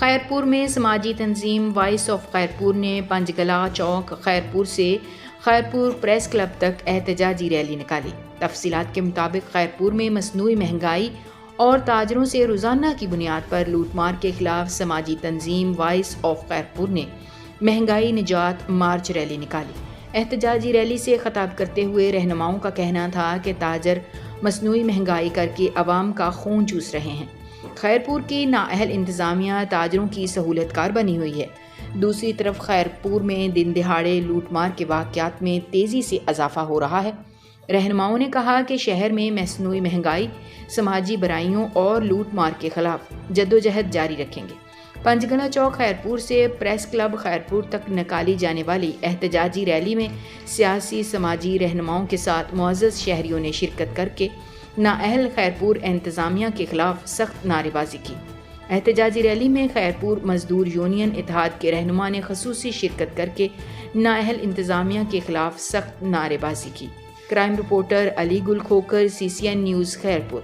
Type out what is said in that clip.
خیرپور میں سماجی تنظیم وائس آف خیرپور نے پنجگلا چوک خیرپور سے خیرپور پریس کلب تک احتجاجی ریلی نکالی۔ تفصیلات کے مطابق خیرپور میں مصنوعی مہنگائی اور تاجروں سے روزانہ کی بنیاد پر لوٹ مار کے خلاف سماجی تنظیم وائس آف خیرپور نے مہنگائی نجات مارچ ریلی نکالی۔ احتجاجی ریلی سے خطاب کرتے ہوئے رہنماؤں کا کہنا تھا کہ تاجر مصنوعی مہنگائی کر کے عوام کا خون چوس رہے ہیں۔ خیرپور کی نااہل انتظامیہ تاجروں کی سہولت کار بنی ہوئی ہے۔ دوسری طرف خیرپور میں دن دہاڑے لوٹ مار کے واقعات میں تیزی سے اضافہ ہو رہا ہے۔ رہنماؤں نے کہا کہ شہر میں مصنوعی مہنگائی، سماجی برائیوں اور لوٹ مار کے خلاف جدوجہد جاری رکھیں گے۔ پنجگلا چوک خیرپور سے پریس کلب خیرپور تک نکالی جانے والی احتجاجی ریلی میں سیاسی سماجی رہنماؤں کے ساتھ معزز شہریوں نے شرکت کر کے نااہل خیرپور انتظامیہ کے خلاف سخت نعرے بازی کی۔ احتجاجی ریلی میں خیرپور مزدور یونین اتحاد کے رہنما نے خصوصی شرکت کر کے نااہل انتظامیہ کے خلاف سخت نعرے بازی کی۔ کرائم رپورٹر علی گل کھوکر، CCN نیوز، خیرپور۔